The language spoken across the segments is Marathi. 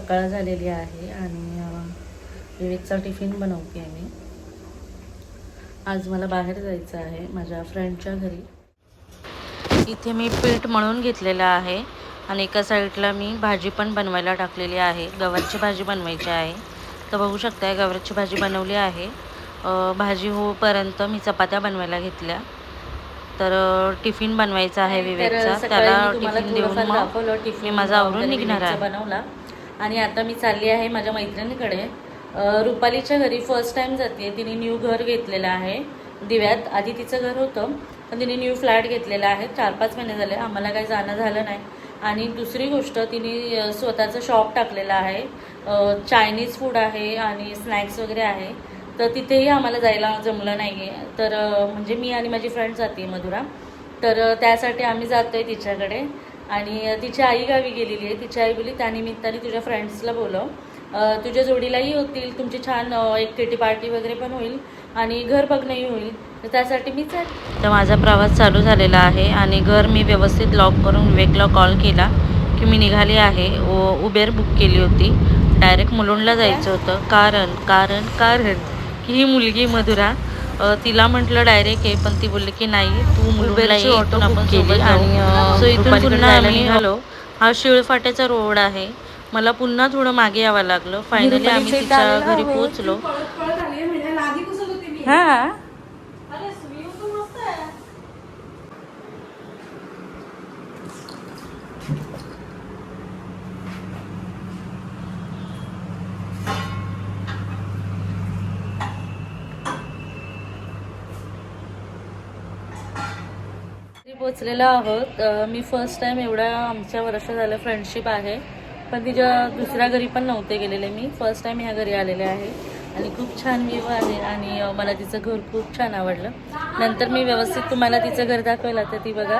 सकाळ झालेली आहे आणि विवेकचा टिफिन बनवते आहे मी. आज मला बाहेर जायचं आहे माझ्या फ्रेंडच्या घरी. इथे मी पीठ मळून घेतलेलं आहे आणि एका साईडला मी भाजी पण बनवायला टाकलेली आहे. गवारची भाजी बनवायची आहे. तर बघू शकताय गवारची भाजी बनवली आहे. भाजी होईपर्यंत मी चपात्या बनवायला घेतल्या. तर टिफिन बनवायचा आहे विवेकचा. त्याला टिफिन देऊन मग मी माझा आवरून निघणार आहे. बनवला आणि आता मी चालली आहे माझ्या मैत्रिणीकडे. रुपालीच्या घरी फर्स्ट टाइम जाते. तिने न्यू घर घेतलेलं आहे दिव्यात. आधी तिचं घर होतं पण तिने न्यू फ्लॅट घेतलेला आहे. 4-5 महिने झाले. आम्हाला काही जाणं झालं नाही. आणि दुसरी गोष्ट तिने स्वतःचं शॉप टाकलेलं आहे. चायनीज फूड आहे आणि स्नॅक्स वगैरे आहे. तर तिथेही आम्हाला जायला जमलं नाही आहे. तर म्हणजे मी आणि माझी फ्रेंड जाते मधुरा. तर त्यासाठी आम्ही जातो आहे तिच्याकडे. आणि तिची आई गावी गेलेली आहे. तिची आई बोली त्यानिमित्ताने तुझ्या फ्रेंड्सला बोलव, तुझ्या जोडीलाही होतील, तुमची छान एक किटी पार्टी वगैरे पण होईल आणि घर बघणंही होईल. तर त्यासाठी मी तर माझा प्रवास चालू झालेला आहे आणि घर मी व्यवस्थित लॉक करून विवेकला कॉल केला की मी निघाली आहे. उबेर बुक केली होती. डायरेक्ट मुलुंडला जायचं होतं. कारण की ही मुलगी मधुरा, तिला म्हटलं डायरेक्ट आहे पण ती बोलली की नाही तू मुलुंडला ये, इथून आपण केली. आणि सो इथून पुन्हा आम्ही निघालो. हा शिळफाट्याचा रोड आहे. मला पुन्हा थोडं मागे यावं लागलं. फायनली आम्ही तिच्या घरी पोहोचलो. हां पोचलेलो आहोत. मी फर्स्ट टाइम एवढा आमच्या वर्ष झालं फ्रेंडशिप आहे पण तिच्या दुसऱ्या घरी पण नव्हते गेलेले. मी फर्स्ट टाइम ह्या घरी आलेले आहे आणि खूप छान व्ह्यू आहे आणि मला तिचं घर खूप छान आवडलं. नंतर मी व्यवस्थित तुम्हाला तिचं घर दाखवलं. तर ती बघा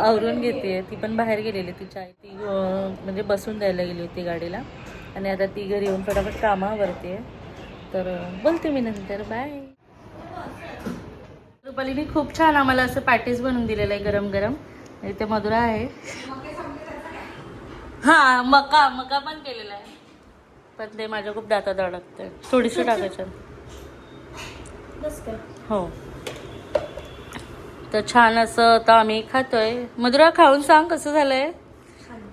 आवरून घेते. ती पण बाहेर गेलेली. तिच्या आई ती म्हणजे बसून द्यायला गेली होती गाडीला आणि आता ती घरी येऊन फटाफट कामावरती आहे. तर बोलते मी नंतर. बाय. रुपालीने खूप छान आम्हाला असं पॅटीस बनवून दिलेलं आहे गरम गरम. इथे मधुरा आहे. हां मका पण केलेला आहे पण ते माझ्या खूप दातात अडकते. थोडीशी टाकायचं. हो तर छान असं आता आम्ही खातोय. मधुरा खाऊन सांग कसं झालंय,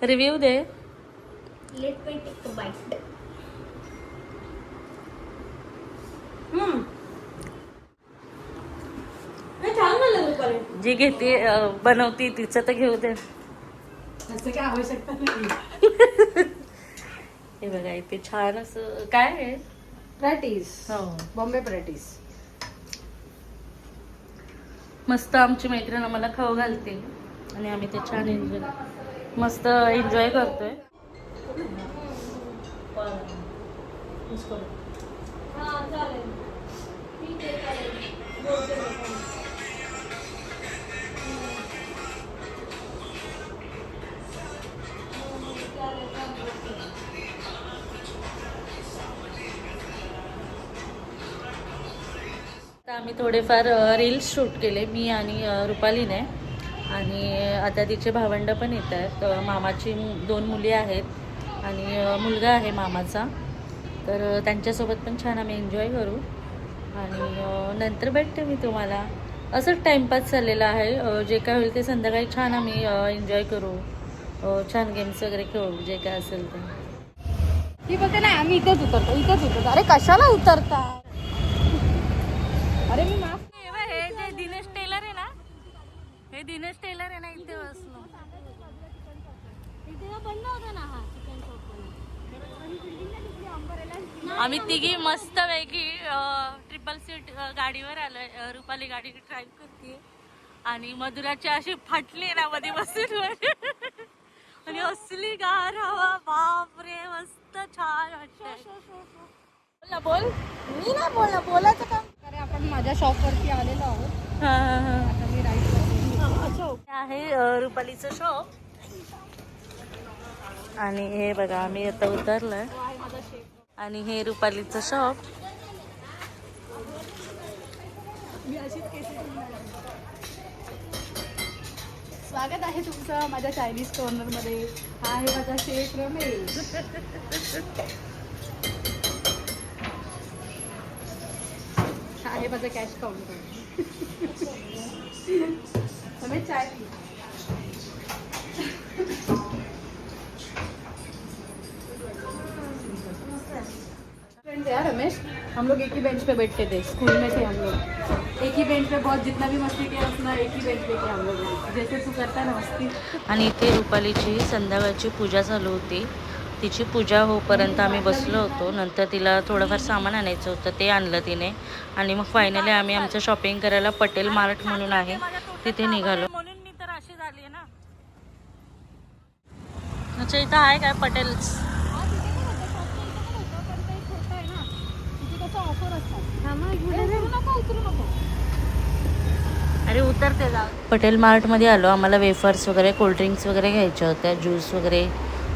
रिव्ह्यू दे. जी घेते बनवती तिचं तर घेऊ दे. काय आवश्यकता नाही. हे बघा इथे छान असं काय आहे प्रॅक्टिस. हो बॉम्बे प्रॅक्टिस. मस्त आमची मैत्रीण आम्हाला खाऊ घालते आणि आम्ही ते छान मस्त एन्जॉय करतोय. आम्ही थोडेफार रील्स शूट केले मी आणि रुपालीने. आणि आता तिचे भावंड पण येत आहेत. मामाची 2 मुली आहेत आणि मुलगा आहे मामाचा. तर त्यांच्यासोबत पण छान आम्ही एन्जॉय करू आणि नंतर भेटते मी तुम्हाला. असंच टाईमपास चाललेला आहे. जे काय होईल ते संध्याकाळी छान आम्ही एन्जॉय करू. छान गेम्स वगैरे खेळू जे काय असेल ते. ती बघते नाही आम्ही इथेच उतरतो. अरे कशाला उतरता. अरे मी माफ. हे जे दिनेश टेलर आहे ना, हे दिनेश टेलर आहे ना, इथे बसलो. आम्ही तिघी मस्त पैकी ट्रिपल सीट गाडीवर आलोय. रुपाली गाडी ड्राईव्ह करते आणि मधुराची अशी फाटली ना मध्ये बसून आणि असली गार हवा. बापरे मस्त छान वाटतंय. बोल. मी नाही बोलणार. बोलायचं काम. अरे आपण माझ्या शॉप वरती आलेलो आहोत. आता मी राईड करते. आहे रुपालीचं शॉप आणि हे बघा आम्ही आता उतरलोय आणि हे रुपालीचं शॉप. स्वागत आहे तुमचं माझ्या चायनीज कॉर्नरमध्ये. हा आहे माझा शेफ रमेश. हा आहे माझा कॅश काउंटर. रमेश चाय पी. फ्रेंड्स यार रमेश, हम लोग एक ही बेंच पे बैठते थे, स्कूल में थे हम लोग. एक ही बेंच पे बहुत जितना भी मस्ती किया उसने एक ही बेंच पे किया हम लोग. जैसे तू करता ना मस्ती. आणि इथे रुपालीची संध्याकाळची पूजा चालू होती. तिची पूजा होईपर्यंत आम्ही बसलो होतो. नंतर तिला थोडंफार सामान आणायचं होतं, ते आणलं तिने. आणि मग फायनली आम्ही आमचं शॉपिंग करायला पटेल मार्ट म्हणून आहे तिथे निघालो. म्हणून मी तर अशी झाली आहे ना. अच्छा इथं आहे काय पटेल्स? अरे उतरते जा. पटेल मार्टमध्ये आलो. आम्हाला वेफर्स वगैरे कोल्ड्रिंक्स वगैरे घ्यायच्या होत्या, ज्यूस वगैरे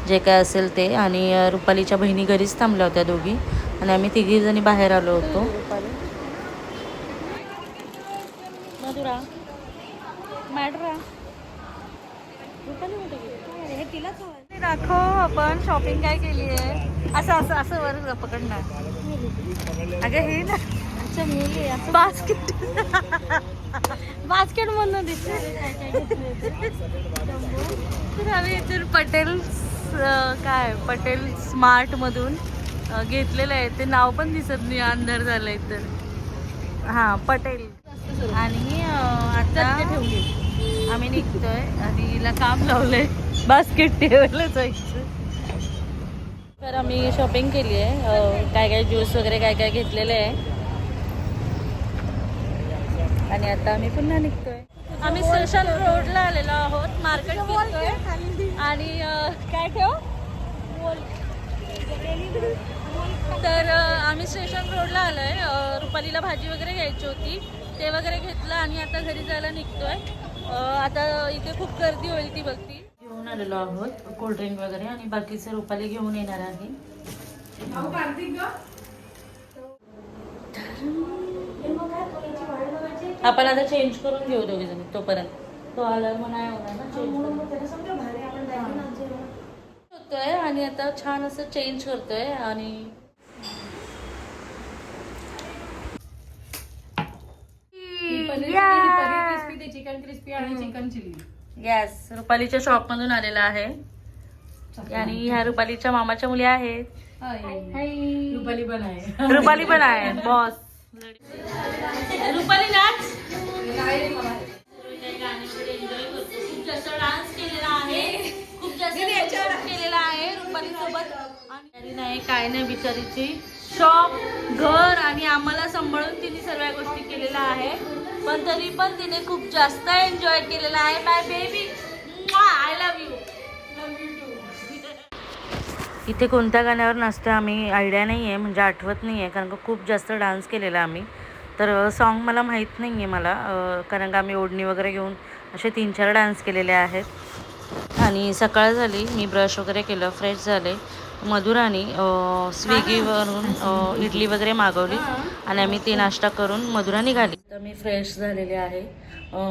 जे काय असेल ते. आणि रुपालीच्या बहिणी घरीच थांबल्या होत्या दोघी आणि आम्ही तिघी जणी बाहेर आलो होतो. मधुरा मॅडरा दाखव आपण शॉपिंग काय केली आहे. असं असं असं वर पकडणार. अगं हे ना बास्केट बास्केट म्हणून दिसते. तर आम्ही इथून पटेल्स काय पटेल स्मार्ट मधून घेतलेलं आहे. ते नाव पण दिसत नाही, अंधार झालंय तर. हां पटेल. आणि आता आम्ही निघतोय आणि हिला काम लावलंय बास्केट ठेवायला जायचं. तर आम्ही शॉपिंग केली आहे. काय काय ज्यूस वगैरे काय काय घेतलेलं आहे. आणि आता आम्ही पुन्हा निघतोय. आम्ही स्टेशन रोडला आलेलो आहोत. मार्केट फिरतोय आणि काय ठेव. तर आम्ही स्टेशन रोडला आलोय. रुपालीला भाजी वगैरे घ्यायची होती, ते वगैरे घेतलं आणि आता घरी जायला निघतोय. आता इथे खूप गर्दी होईल ती बघती. घेऊन आलेलो आहोत कोल्ड्रिंक वगैरे आणि बाकीचं रुपाली घेऊन येणार आहे. आपण आता चेंज करून घेऊ दोघे जण. तोपर्यंत तो आल्यावर मग नाही होणार ना चेंज होतोय. आणि आता छान असं चेंज करतोय. आणि चिकन क्रिस्पी आणि चिकन चिली. येस रुपालीच्या शॉप मधून आलेला आहे. आणि ह्या रुपालीच्या मामाच्या मुली आहेत. रुपाली पण आहे. रुपाली पण आहे बॉस. रुपाली नाच. खूप जास्त डान्स केलेला आहे, खूप जास्त केलेला आहे रुपाली सोबत. आणि नाही काय नाही बिचारीची शॉप घर आणि आम्हाला सांभाळून तिने सर्व गोष्टी केलेल्या आहे. पण तरी पण तिने खूप जास्त एन्जॉय केलेला आहे. Bye baby, I love you. इथे कोणत्या गाण्यावर नाचतोय आम्ही आयडिया नाही आहे, म्हणजे आठवत नाही आहे, कारण का खूप जास्त डान्स केलेला आम्ही. तर सॉन्ग मला माहीत नाही आहे मला, कारण का आम्ही ओढणी वगैरे घेऊन असे 3-4 डान्स केलेले आहेत. आणि सकाळ झाली, मी ब्रश वगैरे केलं, फ्रेश झाले. मधुराने स्विगीवरून इडली वगैरे मागवली आणि आम्ही ती नाश्ता करून मधुरा निघाली. तर मी फ्रेश झालेले आहे.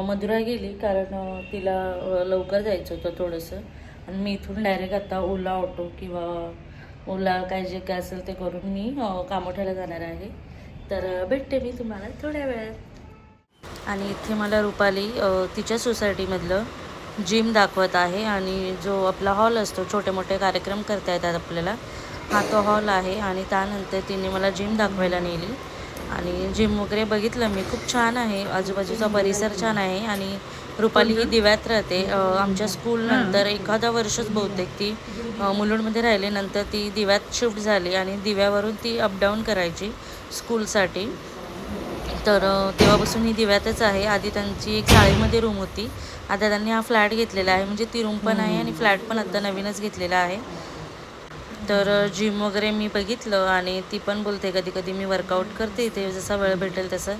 मधुरा गेली कारण तिला लवकर जायचं होतं थोडंसं. आणि मी इथून डायरेक्ट आता ओला ऑटो किंवा ओला काय जे काय असेल ते करून मी कामोठ्याला जाणार आहे. तर भेटते मी तुम्हाला थोड्या वेळात. आणि इथे मला रुपाली तिच्या सोसायटीमधलं जिम दाखवत आहे. आणि जो आपला हॉल असतो, छोटे मोठे कार्यक्रम करता येतात आपल्याला, हा तो हॉल आहे. आणि त्यानंतर तिने मला जिम दाखवायला नेली आणि जिम वगैरे बघितलं मी. खूप छान आहे, आजूबाजूचा परिसर छान आहे. आणि रुपाली ही दिव्यात राहते. आमच्या स्कूलनंतर एखादा वर्षच बहुतेक ती मुलुंडमध्ये राहिली. नंतर ती दिव्यात शिफ्ट झाली आणि दिव्यावरून ती अपडाऊन करायची स्कूलसाठी. तर तेव्हापासून ही दिव्यातच आहे. आधी त्यांची एक चाळीमध्ये रूम होती, आता त्यांनी हा फ्लॅट घेतलेला आहे. म्हणजे ती रूम पण आहे आणि फ्लॅट पण आता नवीनच घेतलेला आहे. तर जिम वगैरे मी बघितलं आणि ती पण बोलते कधी कधी मी वर्कआउट करते इथे, जसा वेळ भेटेल तसं.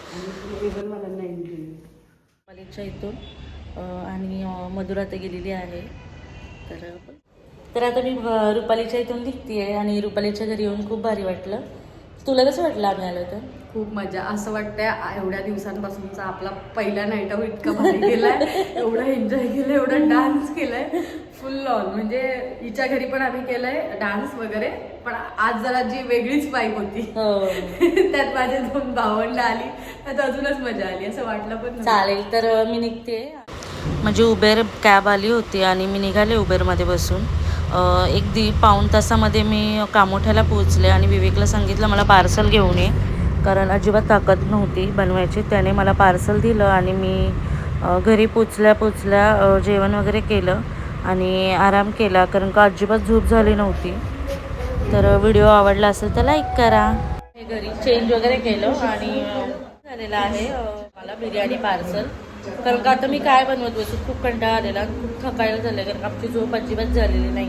कॉलेजच्या इथून आणि मधुरा तर गेलेली आहे. तर आता मी रुपालीच्या इथून निघते आहे आणि रुपालीच्या घरी येऊन खूप भारी वाटलं. तुला कसं वाटलं आम्ही आलो तर? खूप मजा. असं वाटतंय एवढ्या दिवसांपासूनचा आपला पहिला नाईट आऊट इतका भारी गेलाय, एवढं एन्जॉय केलं, एवढा डान्स केलाय फुल ऑन. म्हणजे हिच्या घरी पण आम्ही केलंय डान्स वगैरे, पण आज जरा जी वेगळीच वाईब होती त्यात माझे 2 भावंड आली, त्यात अजूनच मजा आली, असं वाटलं पण नव्हतं. चालेल तर मी निघते. म्हणजे उबेर कॅब आली होती आणि मी निघाले उबेरमध्ये बसून. पाऊण तासामध्ये मी कामोठ्याला पोहोचले आणि विवेकला सांगितलं मला पार्सल घेऊन ये, कारण अजिबात ताकद नव्हती बनवायची. त्याने मला पार्सल दिलं आणि मी घरी पोचल्या जेवण वगैरे केलं आणि आराम केला, कारण का अजिबात झोप झाली नव्हती. तर व्हिडिओ आवडला असेल तर लाईक करा. हे घरी चेंज वगैरे केलं आणि झालेलं आहे मला बिर्याणी पार्सल. कारण का आता मी काय बनवत बसू, खूप कंटाळा आलेला, खूप थकायला झालं, कारण आमची झोप अजिबात झालेली नाही.